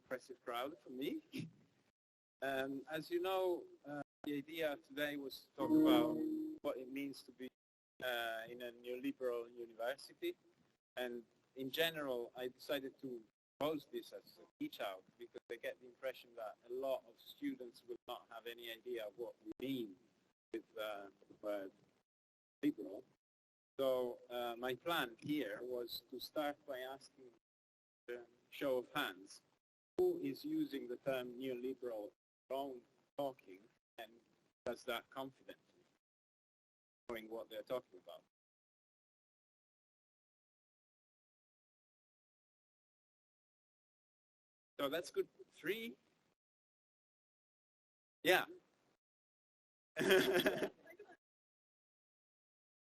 impressive crowd for me. As you know, the idea today was to talk about what it means to be in a neoliberal university. And in general, I decided to pose this as a teach out because I get the impression that a lot of students will not have any idea of what we mean with the word liberal. So my plan here was to start by asking a show of hands. Who is using the term neoliberal wrong talking and does that confidently, knowing what they're talking about? So that's good. 3? Yeah.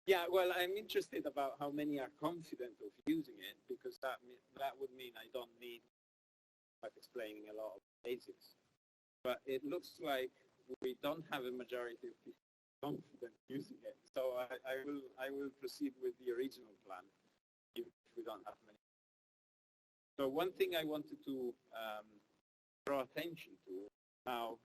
Yeah, well, I'm interested about how many are confident of using it, because that would mean I don't need like explaining a lot of basics. But it looks like we don't have a majority of people confident using it. So I will proceed with the original plan if we don't have many. So one thing I wanted to draw attention to now,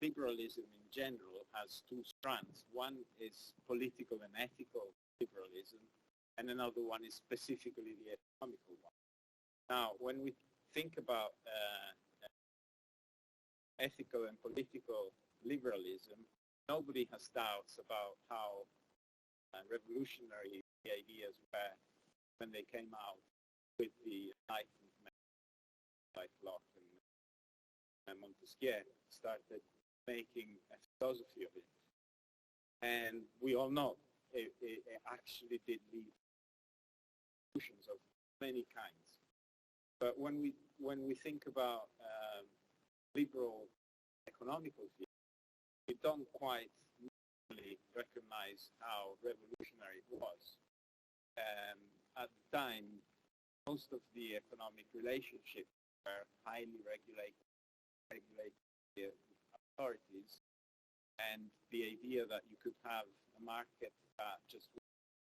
liberalism in general has 2 strands. One is political and ethical liberalism, and another one is specifically the economical one. Now, when we think about ethical and political liberalism, nobody has doubts about how revolutionary the ideas were when they came out with the Enlightenment, like Locke and Montesquieu started making a philosophy of it. And we all know it actually did lead to solutions of many kinds. But when we think about liberal economical theory, we don't quite really recognize how revolutionary it was. At the time, most of the economic relationships were highly regulated authorities, and the idea that you could have a market that just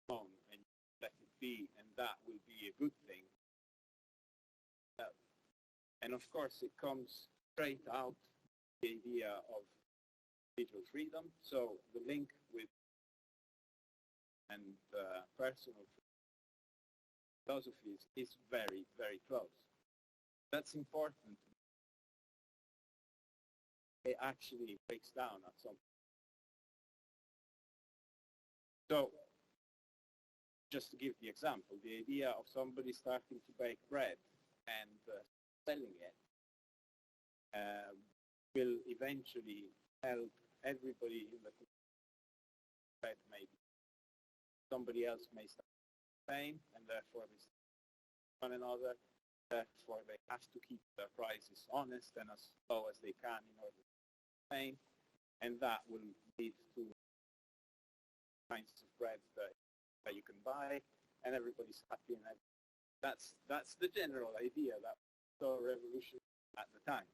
went on and let it be, and that will be a good thing. And of course, it comes straight out the idea of individual freedom. So the link with and personal philosophies is very, very close. That's important. It actually breaks down at some point. So, just to give the example, the idea of somebody starting to bake bread and selling it will eventually help everybody in the bread. Maybe somebody else may start the same, and therefore they one another. Therefore, they have to keep their prices honest and as low as they can in order to sustain, and that will lead to kinds of bread that you can buy, and everybody's happy. And that's the general idea that was so revolutionary at the time.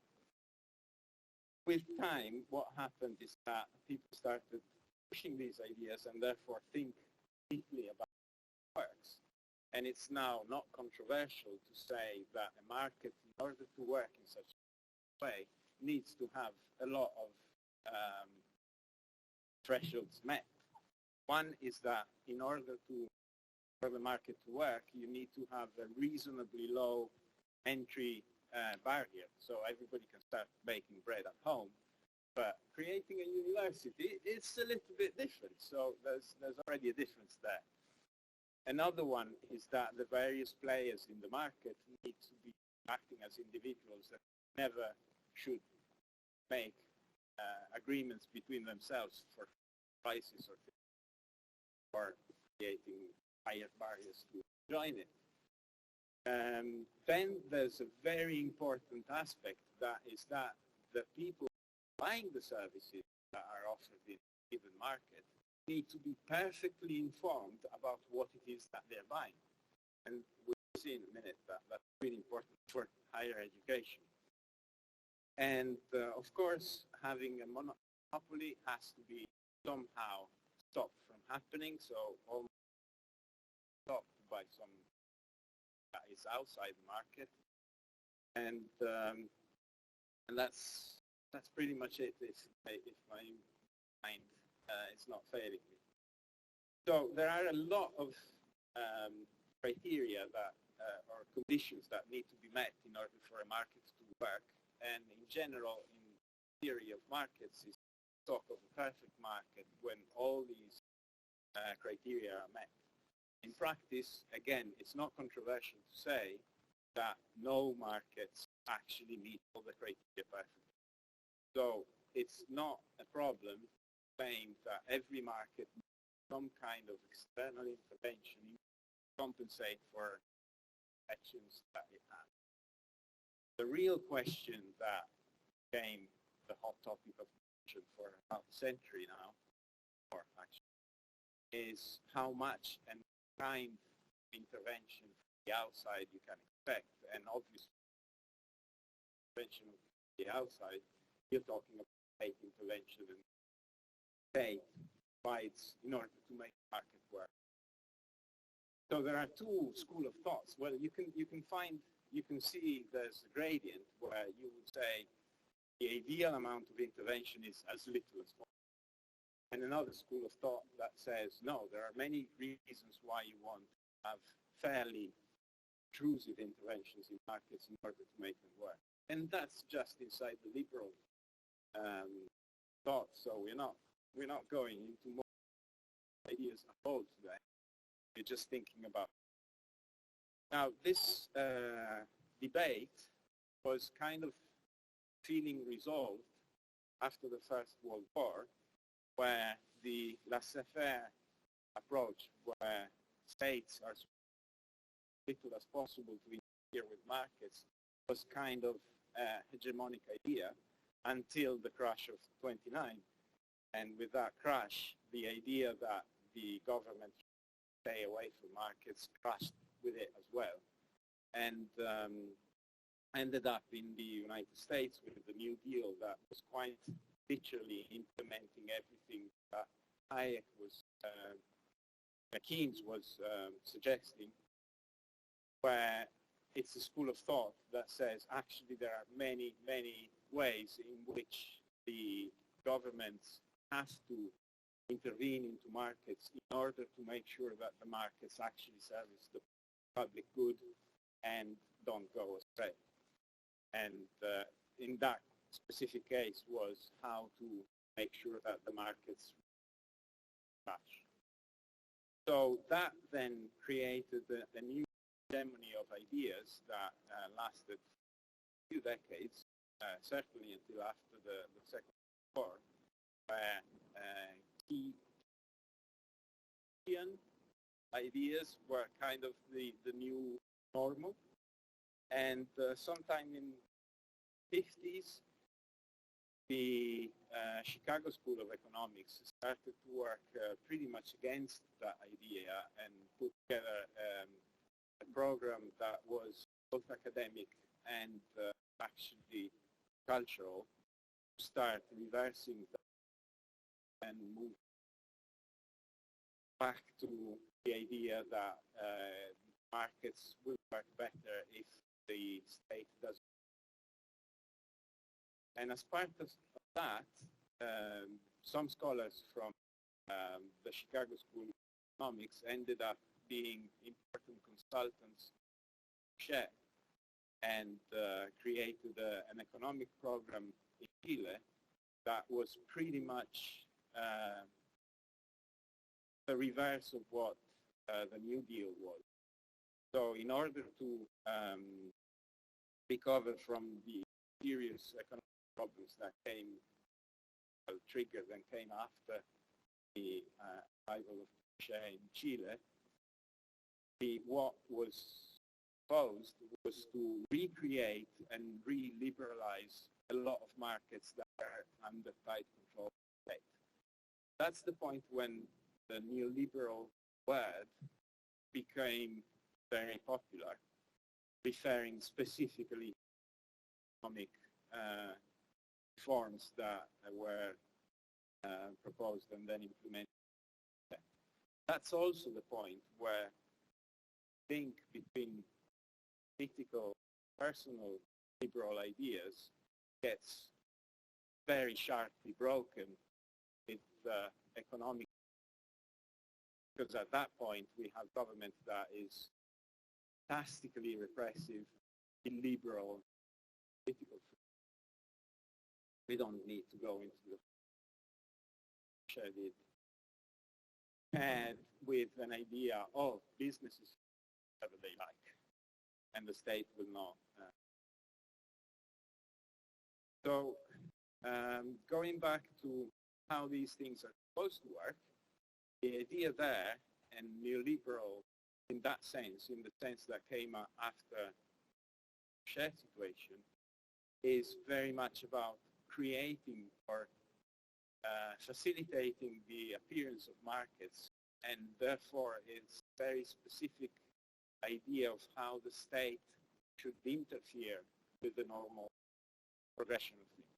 With time, what happened is that people started pushing these ideas and therefore think deeply about how it works. And it's now not controversial to say that a market, in order to work in such a way, needs to have a lot of thresholds met. One is that in order for the market to work, you need to have a reasonably low entry barrier, so everybody can start baking bread at home. But creating a university, it's a little bit different, so there's already a difference there. Another one is that the various players in the market need to be acting as individuals that never should make agreements between themselves for prices or creating higher barriers to join it. Then there's a very important aspect, that is that the people buying the services that are offered in a given market need to be perfectly informed about what it is that they're buying. And we'll see in a minute that that's really important for higher education. And of course, having a monopoly has to be somehow stopped from happening, so almost stopped by some that is outside the market. and that's pretty much it. If my mind is not failing me. So there are a lot of criteria that or conditions that need to be met in order for a market to work. And in general, in theory of markets, is talk of a perfect market when all these criteria are met. In practice, again, it's not controversial to say that no markets actually meet all the criteria perfectly. So it's not a problem saying that every market needs some kind of external intervention to compensate for actions that it has. The real question that became the hot topic of discussion for about a century now, or actually, is how much and kind of intervention from the outside you can expect. And obviously, intervention from the outside, you're talking about state intervention and state provides in order to make the market work. So there are two schools of thoughts. Well, you can see there's a gradient where you would say the ideal amount of intervention is as little as possible. And another school of thought that says, no, there are many reasons why you want to have fairly intrusive interventions in markets in order to make them work. And that's just inside the liberal thought. So we're not going into more ideas at all today. We're just thinking about. Now, this debate was kind of feeling resolved after the First World War, where the laissez-faire approach, where states are as little as possible to interfere with markets, was kind of a hegemonic idea until the crash of 29. And with that crash, the idea that the government stay away from markets crashed with it as well, and ended up in the United States with the New Deal that was quite literally implementing everything that Keynes was suggesting, where it's a school of thought that says actually there are many, many ways in which the governments have to intervene into markets in order to make sure that the markets actually service the public good and don't go astray. And in that specific case was how to make sure that the markets crash. So that then created a new hegemony of ideas that lasted a few decades, certainly until after the Second World War, where Keynesian ideas were kind of the new normal. And sometime in the 50s, the Chicago School of Economics started to work pretty much against that idea and put together a program that was both academic and actually cultural to start reversing that and move back to the idea that markets will work better if the state doesn't. And as part of that, some scholars from the Chicago School of Economics ended up being important consultants share and created an economic program in Chile that was pretty much the reverse of what the New Deal was. So in order to recover from the serious economic problems that triggered and came after the arrival of Pinochet in Chile, what was proposed was to recreate and re-liberalize a lot of markets that are under tight control of the state. That's the point when the neoliberal word became very popular, referring specifically to economic reforms that were proposed and then implemented. That's also the point where link between political, personal liberal ideas gets very sharply broken with economic, because at that point we have government that is fantastically repressive, illiberal, political. We don't need to go into the shared it, and with an idea of businesses whatever they like, and the state will not. So going back to how these things are supposed to work, the idea there, and neoliberal in that sense, in the sense that came after the shared situation, is very much about creating or facilitating the appearance of markets, and therefore it's a very specific idea of how the state should interfere with the normal progression of things.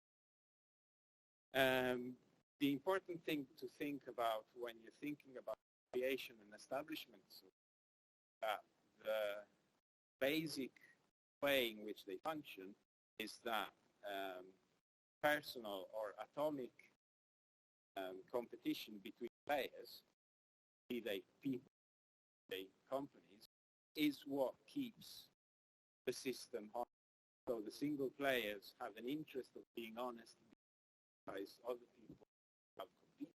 The important thing to think about when you're thinking about creation and establishment, the basic way in which they function is that personal or atomic competition between players, be they people, be they companies, is what keeps the system on. So the single players have an interest of being honest, because other people have competed.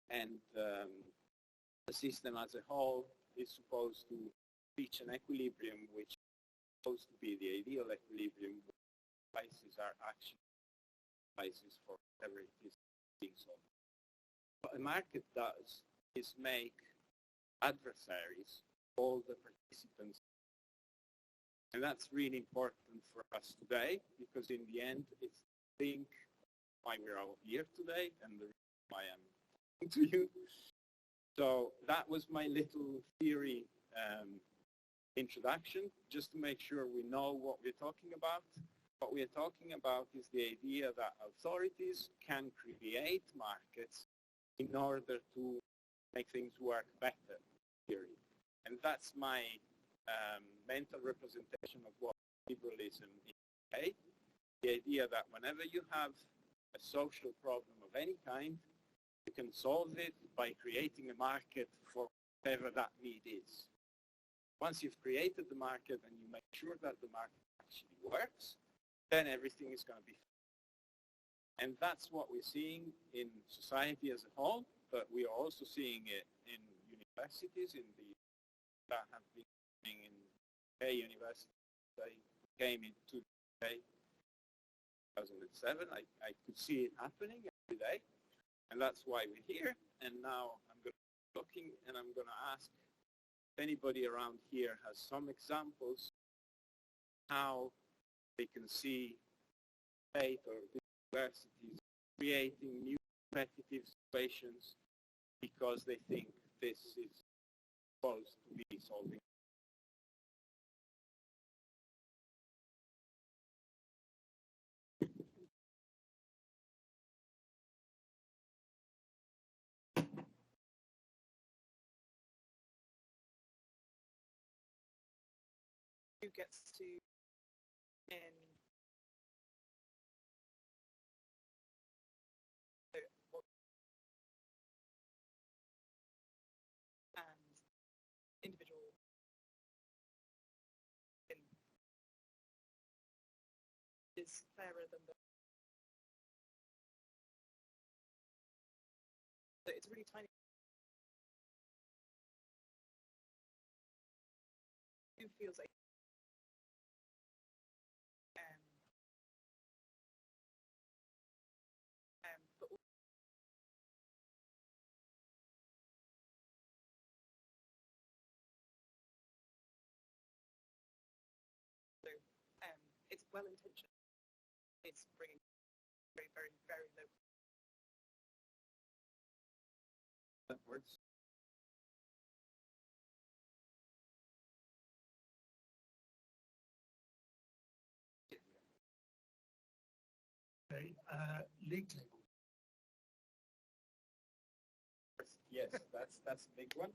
And the system as a whole is supposed to reach an equilibrium, which is supposed to be the ideal equilibrium, where prices are actually prices for whatever it is being sold. What a market does is make adversaries all the participants. And that's really important for us today, because in the end, it's the thing why we're all here today and the reason why I'm talking to you. So that was my little theory introduction, just to make sure we know what we're talking about. What we're talking about is the idea that authorities can create markets in order to make things work better, period. And that's my mental representation of what liberalism is today. The idea that whenever you have a social problem of any kind, you can solve it by creating a market for whatever that need is. Once you've created the market and you make sure that the market actually works, then everything is going to be fine. And that's what we're seeing in society as a whole, but we are also seeing it in universities, that have been in UK universities. I came into UK 2007. I could see it happening every day, and that's why we're here. And now I'm going to be looking, and I'm going to ask if anybody around here has some examples how they can see state or universities creating new competitive situations because they think this is supposed to be solving. Who gets to in and individual is fairer than the. So it's really tiny. Who feels like but also it's well intentioned. It's bringing very, very, very low. That works. Okay, league table. Yes, that's a big one.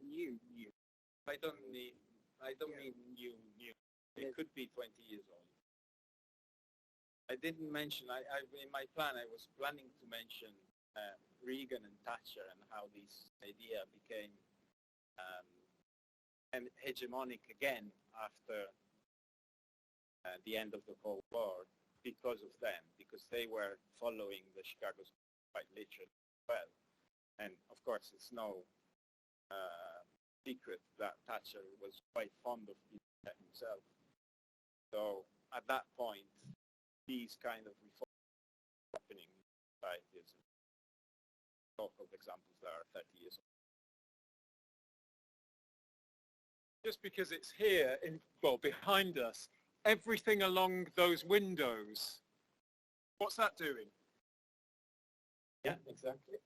New. I don't mean new. It could be 20 years old. I didn't mention, in my plan, I was planning to mention Reagan and Thatcher and how this idea became hegemonic again after the end of the Cold War because of them, because they were following the Chicago School quite literally as well. And of course, it's no secret that Thatcher was quite fond of Peter himself. So at that point, these kind of reforms happening in society is talk of examples that are 30 years old. Just because it's here, behind us, everything along those windows, what's that doing? Yeah, exactly.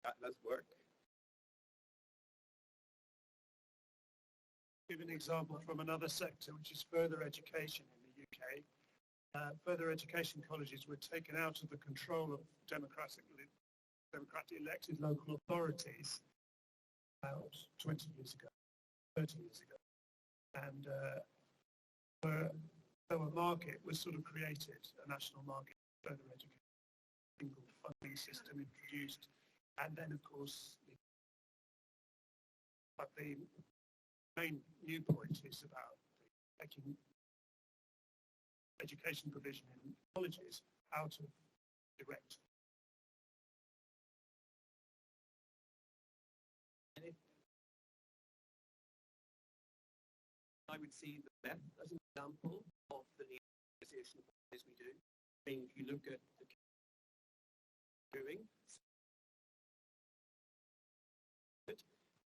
That's work. Give an example from another sector, which is further education in the UK. Further education colleges were taken out of the control of democratically elected local authorities about 20 years ago, 30 years ago. And so a market was sort of created, a national market for further education, single funding system introduced, and then of course, but the main new point is about making education provision in colleges out of direct. I would see the left as an example of the neoliberalization as we do. I mean, if you look at the doing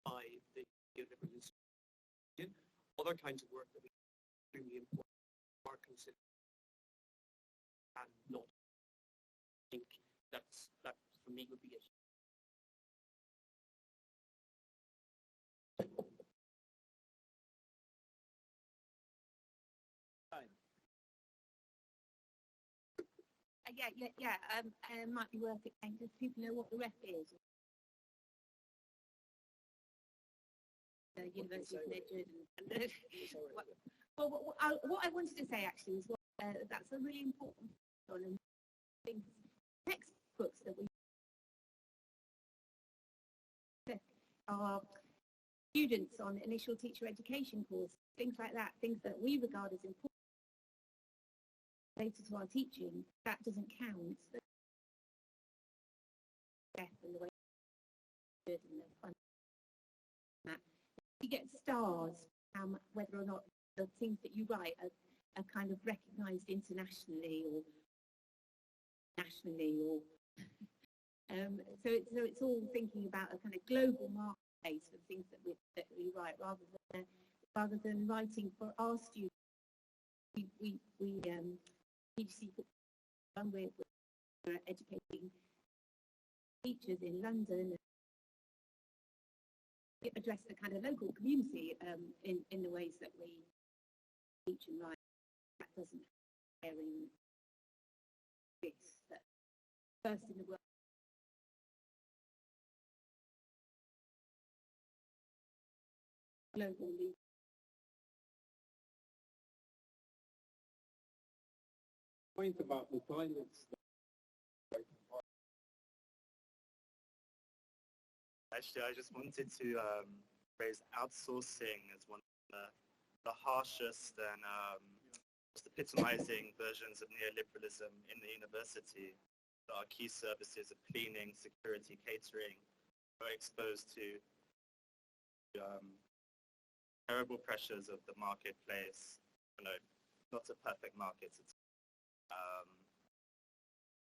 by the neoliberalism, other kinds of work that we extremely important are considered and not. I think that for me would be it. Might be worth it, and just people know what the ref is. The University of Madrid. What I wanted to say actually is that's a really important one. And things, textbooks that we are students on initial teacher education course, things like that, things that we regard as important related to our teaching, that doesn't count. And the way and the fun. You get stars, whether or not the things that you write are kind of recognised internationally or nationally, or so it's all thinking about a kind of global marketplace of things that we write, rather than writing for our students. We we're educating teachers in London, address the kind of local community in the ways that we teach and write. That doesn't happen in this. First in the world. Global league. Point about the toilets. Actually, I just wanted to raise outsourcing as one of the harshest and most epitomizing versions of neoliberalism in the university. Our key services of cleaning, security, catering are exposed to terrible pressures of the marketplace. You know, not a perfect market. It's,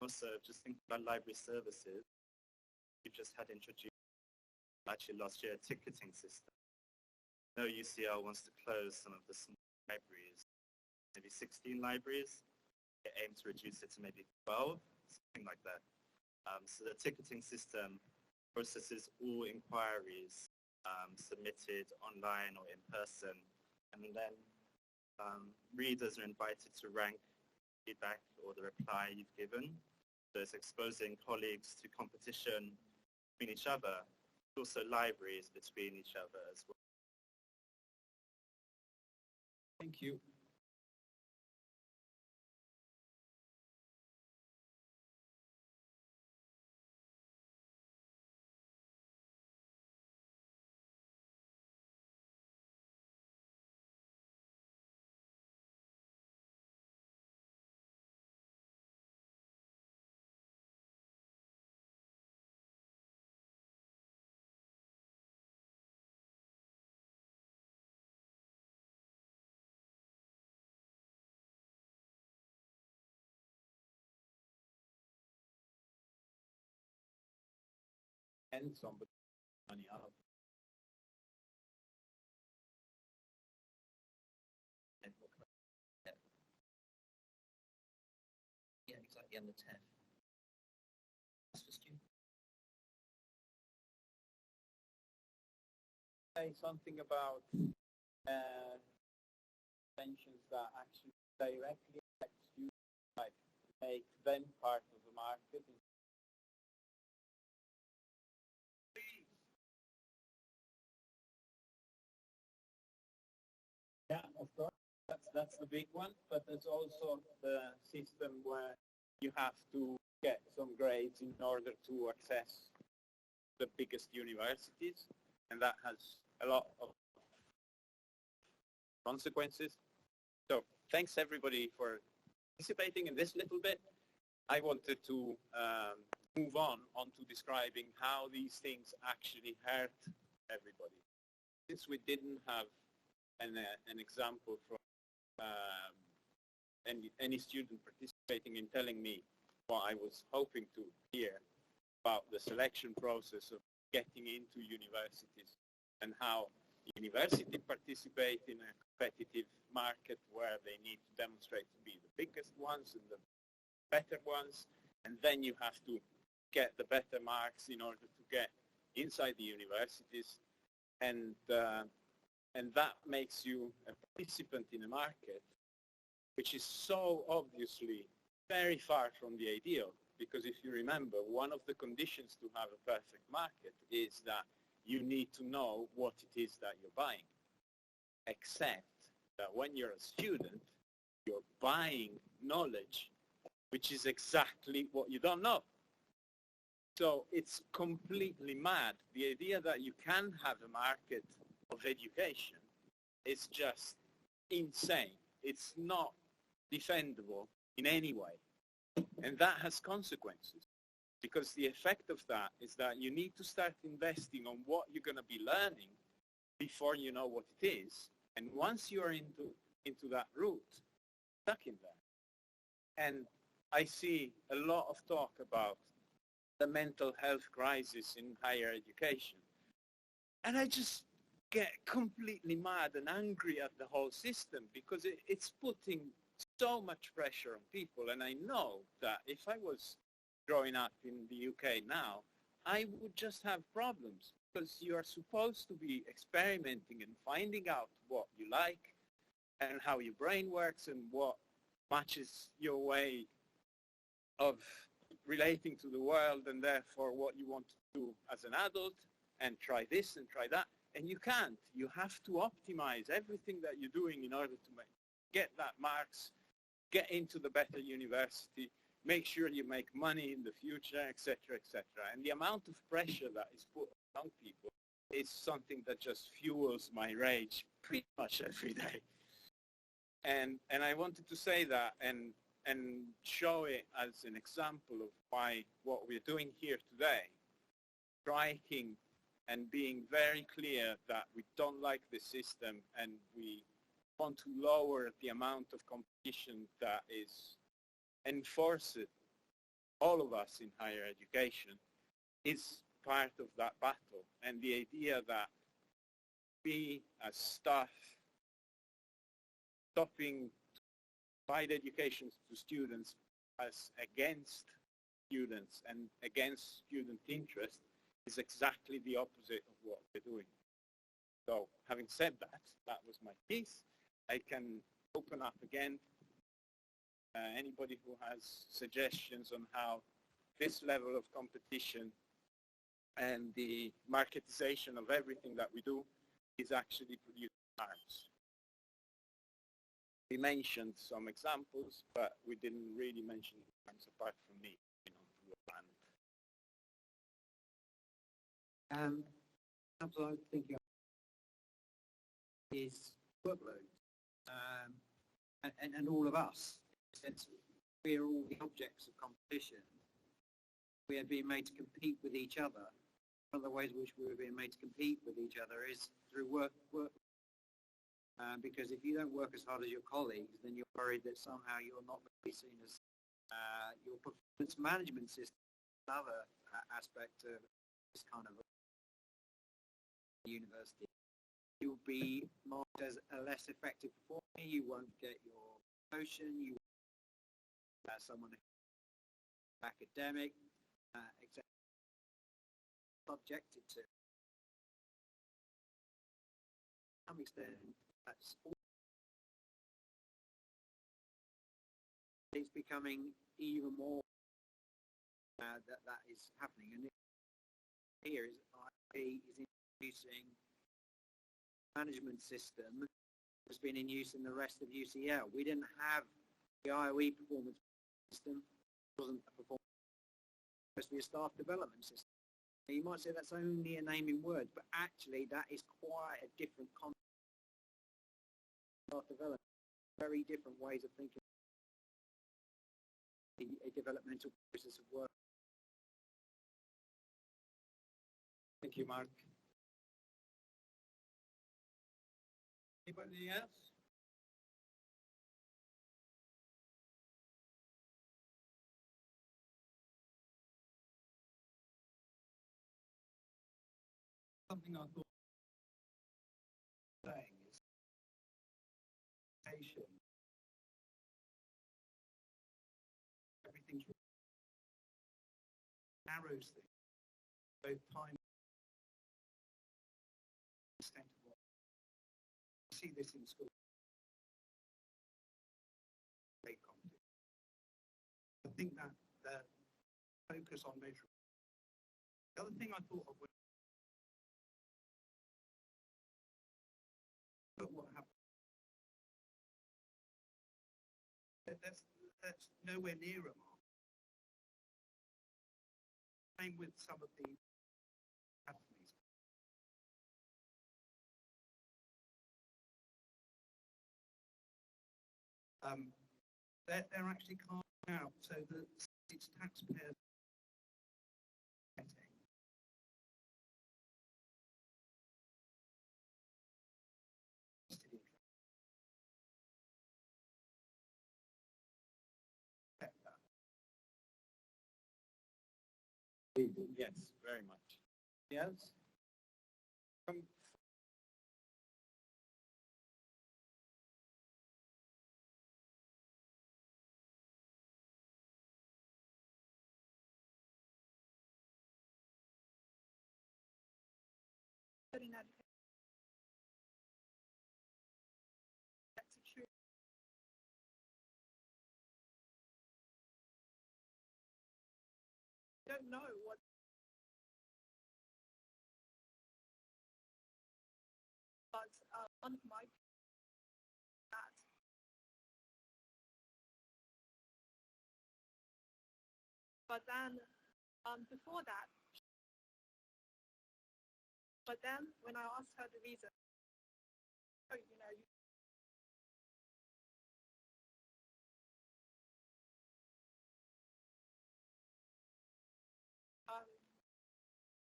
also, just think about library services. We just had introduced, actually last year, a ticketing system. No, UCL wants to close some of the small libraries, maybe 16 libraries. They aim to reduce it to maybe 12, something like that. So the ticketing system processes all inquiries submitted online or in person, and then readers are invited to rank feedback or the reply you've given. So it's exposing colleagues to competition between each other, also libraries between each other as well. Thank you. And somebody money out. Yeah, exactly, and the TEF. That's for students. Say something about tensions that actually directly affect students, like make them part of the market. Yeah, of course. That's the big one, but there's also the system where you have to get some grades in order to access the biggest universities, and that has a lot of consequences. So thanks everybody for participating in this little bit. I wanted to move on to describing how these things actually hurt everybody. Since we didn't have an example from any student participating in telling me what I was hoping to hear about the selection process of getting into universities and how universities participate in a competitive market where they need to demonstrate to be the biggest ones and the better ones, and then you have to get the better marks in order to get inside the universities, and that makes you a participant in a market which is so obviously very far from the ideal, because if you remember, one of the conditions to have a perfect market is that you need to know what it is that you're buying, except that when you're a student, you're buying knowledge, which is exactly what you don't know. So it's completely mad. The idea that you can have a market of education is just insane. It's not defendable in any way. And that has consequences, because the effect of that is that you need to start investing on what you're going to be learning before you know what it is. And once you're into that route, stuck in there. And I see a lot of talk about the mental health crisis in higher education. And I just get completely mad and angry at the whole system, because it's putting so much pressure on people. And I know that if I was growing up in the UK now, I would just have problems, because you are supposed to be experimenting and finding out what you like and how your brain works and what matches your way of relating to the world, and therefore what you want to do as an adult, and try this and try that. And you can't. You have to optimize everything that you're doing in order to get that marks, get into the better university, make sure you make money in the future, etc., etc. And the amount of pressure that is put on young people is something that just fuels my rage pretty much every day. And I wanted to say that and show it as an example of why what we're doing here today, striking and being very clear that we don't like the system and we want to lower the amount of competition that is enforced all of us in higher education, is part of that battle. And the idea that we as staff stopping provide education to students as against students and against student interest is exactly the opposite of what we're doing. So having said that, that was my piece. I can open up again. Anybody who has suggestions on how this level of competition and the marketization of everything that we do is actually producing harms. We mentioned some examples, but we didn't really mention examples apart from me. Example I'm thinking of is workload, and all of us. Since we are all the objects of competition, we are being made to compete with each other. One of the ways in which we are being made to compete with each other is through work. Because if you don't work as hard as your colleagues, then you're worried that somehow you're not going to be seen as your performance management system. Another aspect of this kind of university, you'll be marked as a less effective performer. You won't get your promotion. You as someone academic, etc. Subjected to some extent. That's all. It's becoming even more that is happening, and here is IB is introducing a management system that's been in use in the rest of UCL. We didn't have the IOE performance system. It wasn't a performance, it was supposed to be a staff development system. Now, you might say that's only a name in words, but actually that is quite a different concept. Staff development, very different ways of thinking. A developmental process of work. Thank you, Mark. Anybody else? Something I thought saying is education. Everything's narrows things, both time and extent of work. You see this in school. Great competition. I think that the focus on measurement. The other thing I thought of was what happened. That's nowhere near a mark. Same with some of the athletes. They're actually carved out so that it's taxpayers getting. Yes, very much. Yes? That's true. I don't know what. But one of my that but then before that, but then when I asked her the reason, oh, you know,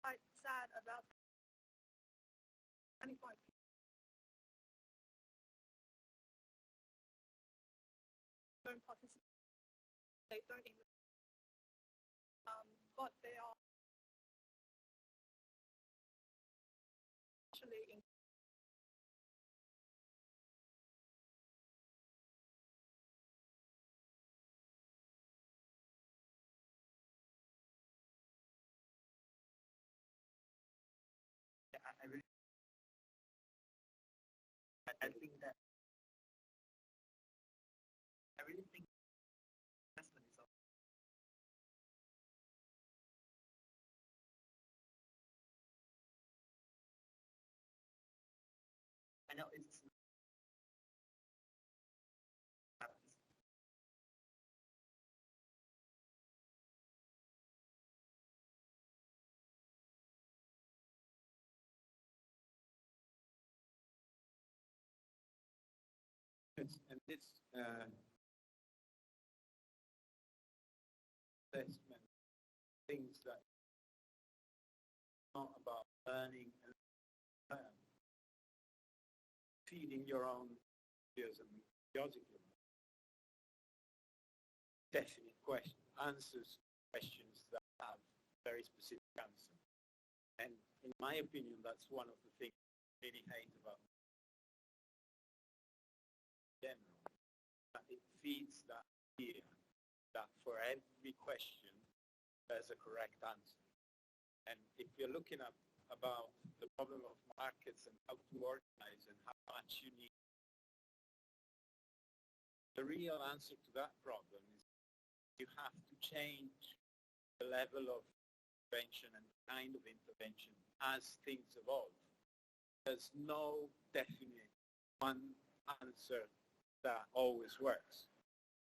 quite sad about 25 people don't participate. They don't even, but they are actually in. I think that I really think investment is I know it's and this assessment, things that are not about learning and feeding your own ideas and theological definite answers questions that have very specific answers. And in my opinion, that's one of the things I really hate about general, that it feeds that idea that for every question there's a correct answer. And if you're looking at about the problem of markets and how to organize and how much you need, the real answer to that problem is you have to change the level of intervention and the kind of intervention as things evolve. There's no definite one answer that always works.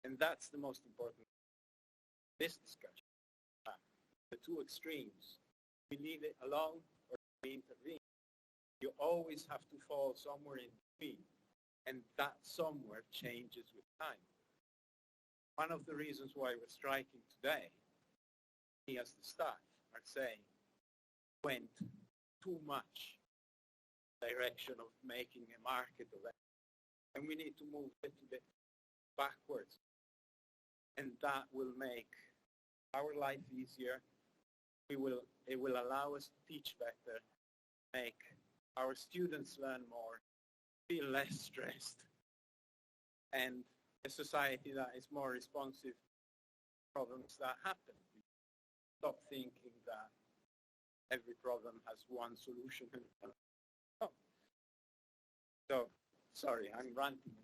And that's the most important in this discussion. The two extremes. We leave it alone or we intervene. You always have to fall somewhere in between. And that somewhere changes with time. One of the reasons why we're striking today, me as the staff are saying, went too much direction of making a market of it. And we need to move a little bit backwards. And that will make our life easier. It will allow us to teach better, make our students learn more, feel less stressed, and a society that is more responsive to problems that happen. Stop thinking that every problem has one solution. Oh. So, sorry, I'm ranting.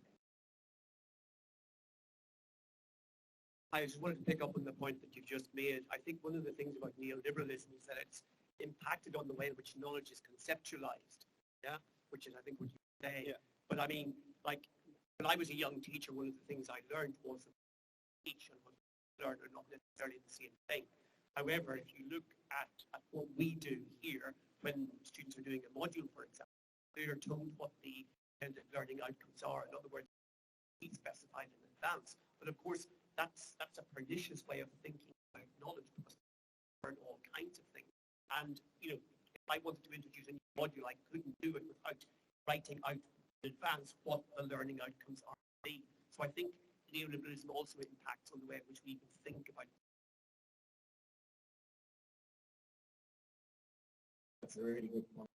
I just wanted to pick up on the point that you've just made. I think one of the things about neoliberalism is that it's impacted on the way in which knowledge is conceptualized, yeah, which is, I think, what you say. Yeah. But I mean, like, when I was a young teacher, one of the things I learned was that teach and what you learn are not necessarily the same thing. However, if you look at what we do here, when students are doing a module, for example, they are told what the learning outcomes are. In other words, it's specified in advance. But of course, that's a pernicious way of thinking about knowledge, because you learn all kinds of things. And, you know, if I wanted to introduce a new module, I couldn't do it without writing out in advance what the learning outcomes are. So I think neoliberalism also impacts on the way in which we even think about it. That's a really good point.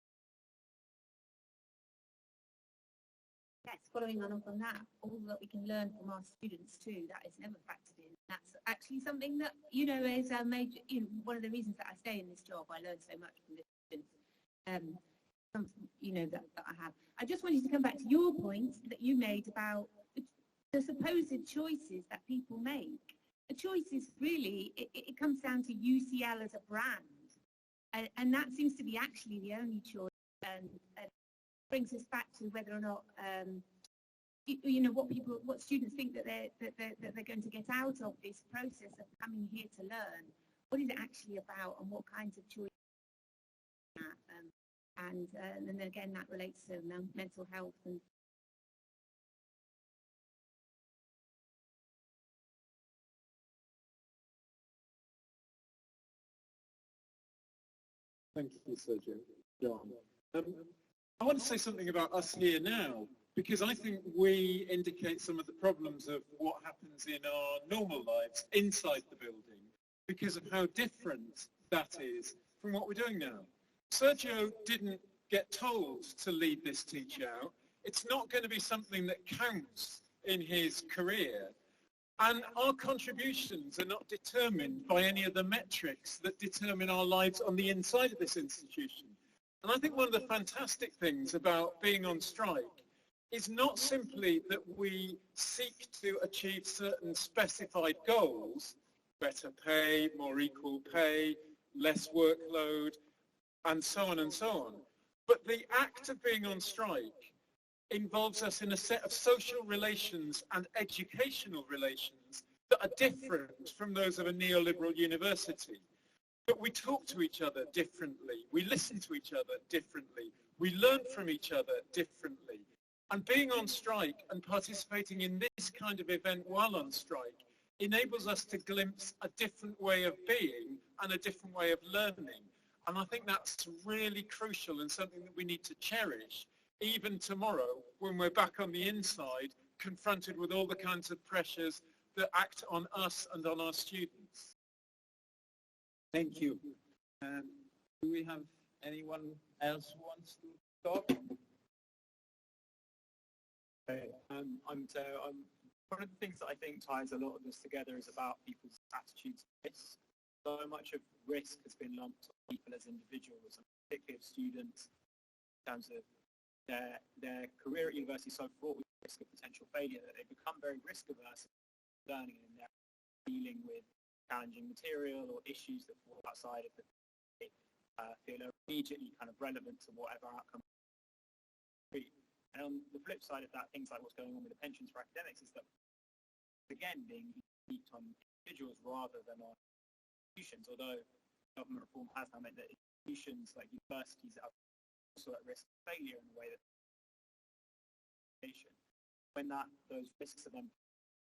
Yes, following on from that, all that we can learn from our students too, that is never factored in. That's actually something that, you know, is a major, you know, one of the reasons that I stay in this job. I learn so much from the students, you know, that I have. I just wanted to come back to your point that you made about the supposed choices that people make. The choices really, it comes down to UCL as a brand. And that seems to be actually the only choice. And brings us back to whether or not, you know, what students think that they're going to get out of this process of coming here to learn. What is it actually about, and what kinds of choices? And then again, that relates to mental health and. Thank you, Sergio. John. I want to say something about us here now, because I think we indicate some of the problems of what happens in our normal lives inside the building, because of how different that is from what we're doing now. Sergio didn't get told to lead this Teach Out. It's not going to be something that counts in his career. And our contributions are not determined by any of the metrics that determine our lives on the inside of this institution. And I think one of the fantastic things about being on strike is not simply that we seek to achieve certain specified goals, better pay, more equal pay, less workload, and so on, but the act of being on strike involves us in a set of social relations and educational relations that are different from those of a neoliberal university. But we talk to each other differently, we listen to each other differently, we learn from each other differently. And being on strike and participating in this kind of event while on strike enables us to glimpse a different way of being and a different way of learning. And I think that's really crucial and something that we need to cherish even tomorrow when we're back on the inside, confronted with all the kinds of pressures that act on us and on our students. Thank you. Do we have anyone else who wants to talk? One of the things that I think ties a lot of this together is about people's attitudes to risk. So much of risk has been lumped on people as individuals, and particularly of students, in terms of their career at university so fraught with risk of potential failure that they become very risk averse in learning, and they're dealing with challenging material or issues that fall outside of the feel are immediately kind of relevant to whatever outcome. And on the flip side of that, things like what's going on with the pensions for academics is that, again, being heaped on individuals rather than on institutions, although government reform has now meant that institutions like universities are also at risk of failure in a way that when those risks are then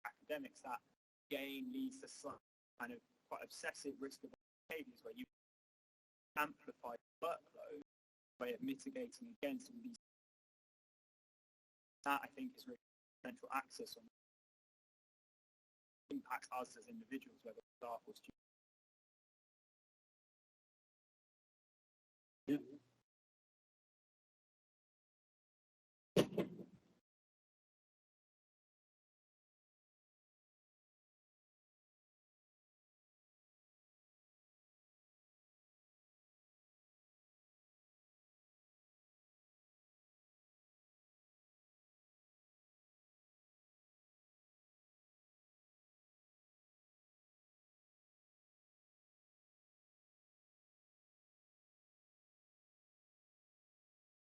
academics, that again leads to some kind of quite obsessive risk of behaviours where you amplify workload, way of mitigating against all these. That, I think, is really central access on impacts us as individuals, whether staff or students. Yeah.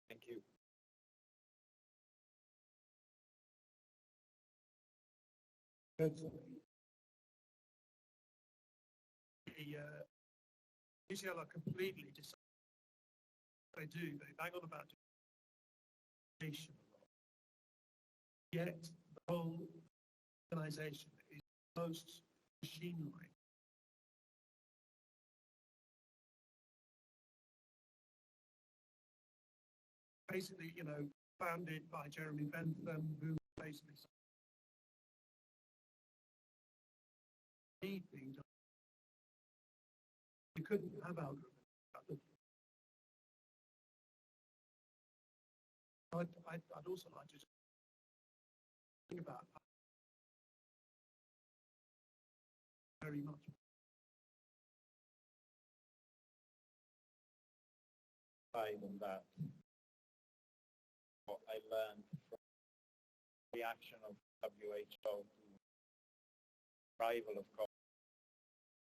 Thank you. Good. The UCL are completely decided. They do. They bang on about education a lot. Yet the whole organisation is most machine-like. Basically, founded by Jeremy Bentham, who basically being done. You couldn't have algorithms. I'd also like to think about very much. On that, what I learned from the reaction of WHO to arrival of COVID,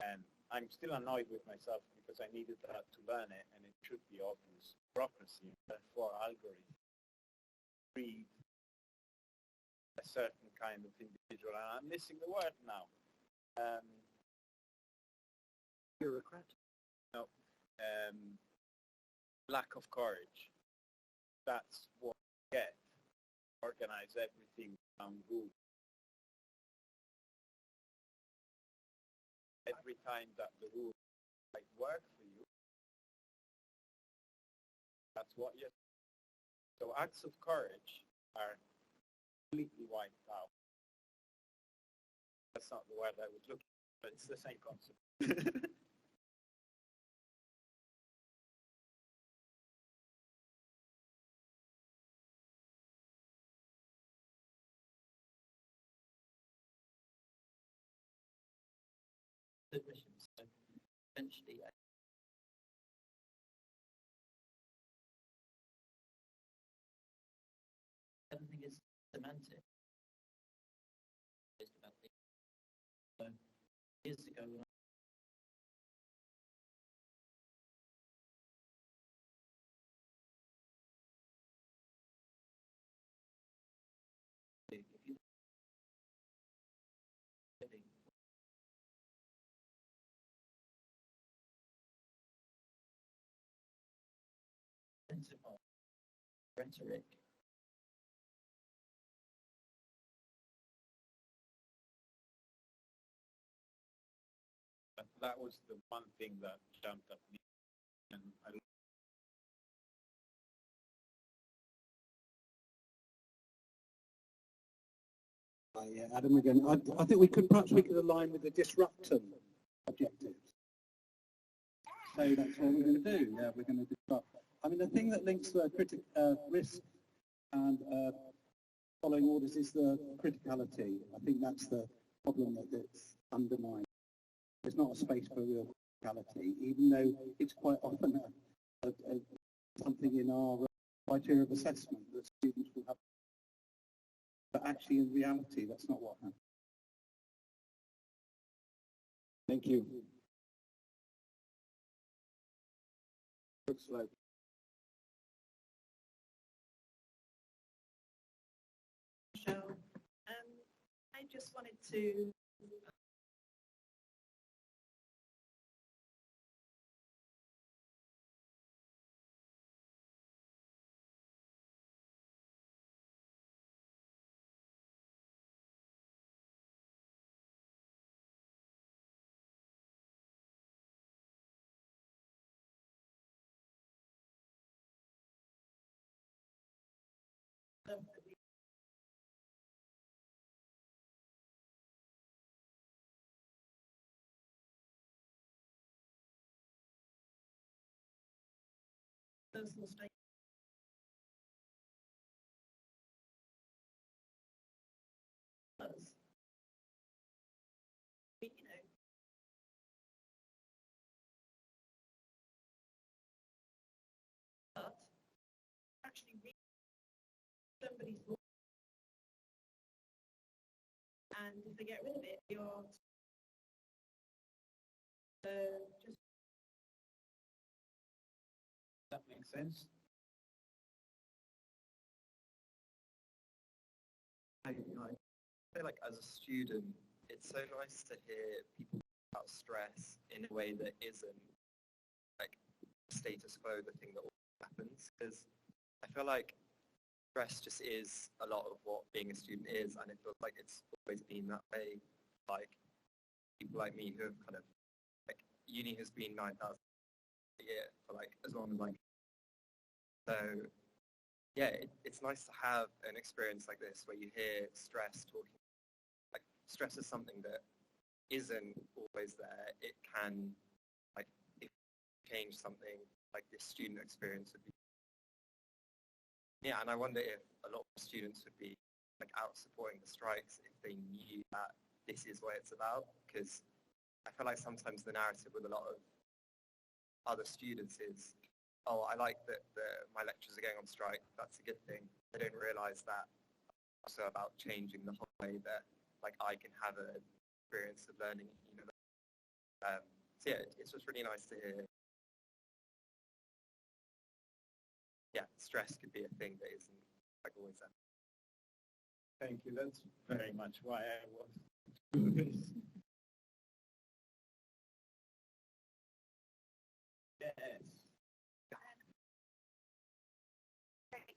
and I'm still annoyed with myself because I needed that to learn it, and it should be obvious. Bureaucracy, and therefore algorithms, breed a certain kind of individual, and I'm missing the word now. Bureaucrat? No. Lack of courage. That's what we get. Organize everything around rules. Every time that the rules might work for you, that's what you. So acts of courage are completely wiped out. That's not the word I was looking for, but it's the same concept. Good question. So eventually, everything is semantic. So years ago, when if you rhetoric But that was the one thing that jumped at me. And Yeah, Adam again. I think we could align with the disruption objectives. So that's what we're going to do. Yeah, we're going to disrupt. I mean, the thing that links to risk and following orders is the criticality. I think that's the problem that's undermined. There's not a space for real criticality, even though it's quite often something in our criteria of assessment that students will have. But actually, in reality, that's not what happens. thank you. Looks like Michelle, I just wanted to personal statement. You know, but actually read somebody's book, and if they get rid of it, you're just. that makes sense. I feel like as a student, it's so nice to hear people talk about stress in a way that isn't like status quo, the thing that always happens, because I feel like stress just is a lot of what being a student is, and it feels like it's always been that way. Like people like me who have kind of, like, uni has been 9,000 a year for like as long as like. So yeah, it's nice to have an experience like this where you hear stress talking. Like stress is something that isn't always there. It can, like, if you change something, like this student experience would be. Yeah, and I wonder if a lot of students would be like out supporting the strikes if they knew that this is what it's about. Because I feel like sometimes the narrative with a lot of other students is, oh, I like that my lecturers are going on strike, that's a good thing. They don't realise that it's also about changing the whole way that like I can have an experience of learning at university. So yeah, it's just really nice to hear. Yeah, stress could be a thing that isn't like always there. Thank you. That's very much why I was doing this. Yes.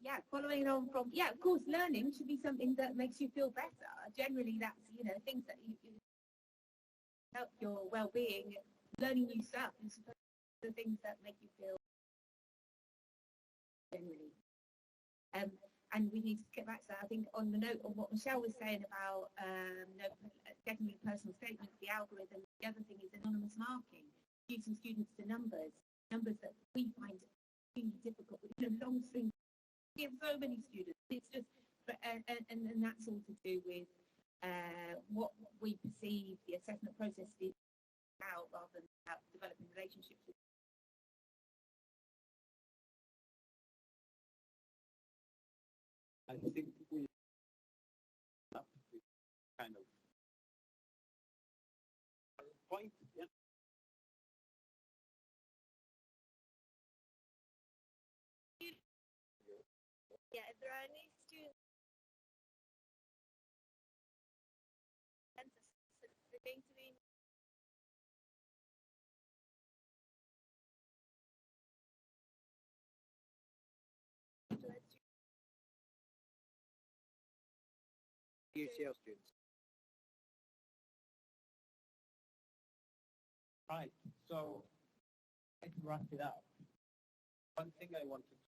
Yeah, following on from, yeah, of course, learning should be something that makes you feel better. Generally, that's, things that you help your well-being. Learning new stuff is the things that make you feel generally. And we need to get back to that. I think on the note of what Michelle was saying about getting the personal statements, the algorithm, the other thing is anonymous marking, using students to numbers that we find really difficult. Long strings. We have so many students. It's just, and that's all to do with what we perceive the assessment process is about, rather than about developing relationships with. I think we kind of point. Yeah. Yeah, if there are any students, they're going to be. UCL students. Right. So, to wrap it up, one thing I wanted to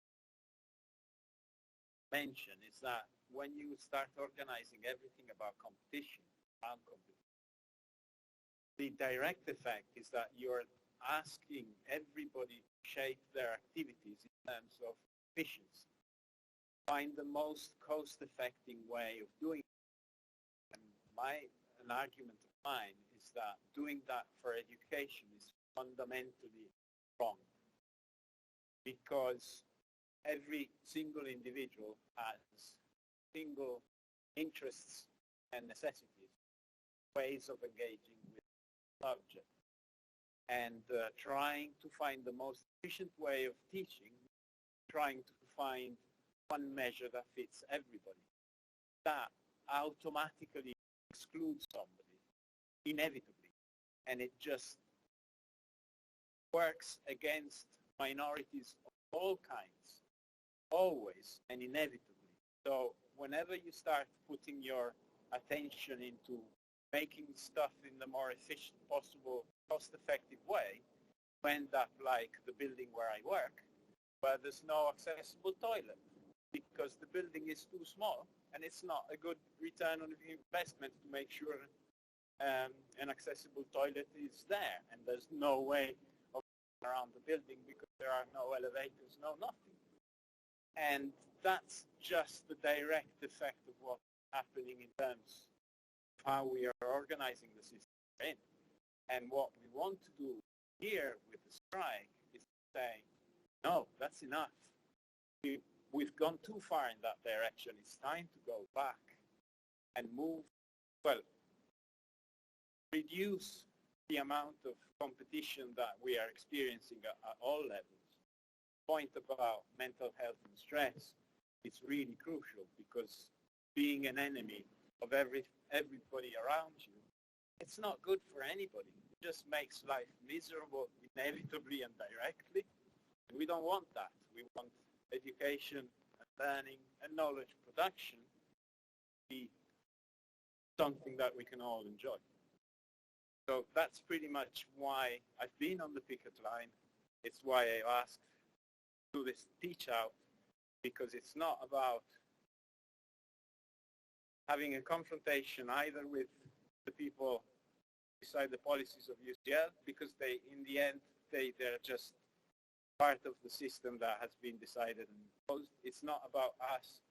mention is that when you start organizing everything about competition, the direct effect is that you're asking everybody to shape their activities in terms of efficiency. Find the most cost-effective way of doing it. And an argument of mine is that doing that for education is fundamentally wrong, because every single individual has single interests and necessities, ways of engaging with the subject. And trying to find the most efficient way of teaching, trying to find one measure that fits everybody, that automatically excludes somebody, inevitably. And it just works against minorities of all kinds, always and inevitably. So whenever you start putting your attention into making stuff in the more efficient possible, cost-effective way, you end up like the building where I work, where there's no accessible toilet because the building is too small, and it's not a good return on investment to make sure an accessible toilet is there, and there's no way of getting around the building because there are no elevators, no nothing. And that's just the direct effect of what's happening in terms of how we are organizing the system in. And what we want to do here with the strike is to say, no, that's enough. We've gone too far in that direction. It's time to go back and move, well, reduce the amount of competition that we are experiencing at all levels. Point about mental health and stress, it's really crucial, because being an enemy of everybody around you, it's not good for anybody. It just makes life miserable inevitably and directly. And we don't want that. We want education and learning and knowledge production to be something that we can all enjoy. So that's pretty much why I've been on the picket line. It's why I asked to do this Teach Out, because it's not about having a confrontation either with the people beside the policies of UCL, because they, in the end, they're just part of the system that has been decided and imposed. It's not about us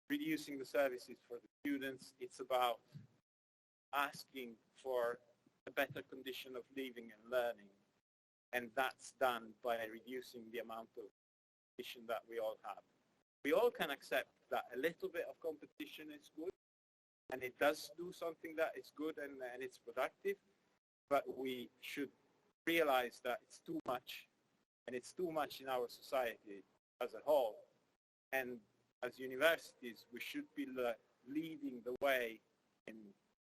reducing the services for the students. It's about asking for a better condition of living and learning. And that's done by reducing the amount of competition that we all have. We all can accept that a little bit of competition is good, and it does do something that is good and it's productive, but we should realize that it's too much, and it's too much in our society as a whole. And as universities, we should be leading the way in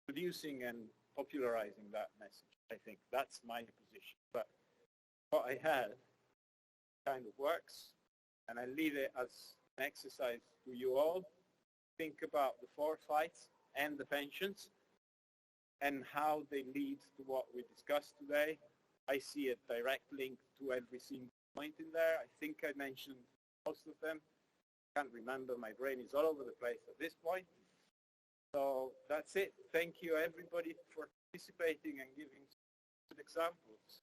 producing and popularizing that message. I think that's my position. But what I had kind of works, and I leave it as an exercise to you all. Think about the forefights and the pensions and how they lead to what we discussed today. I see a direct link to every single point in there. I think I mentioned most of them. Can't remember, my brain is all over the place at this point. So that's it. Thank you everybody for participating and giving good examples.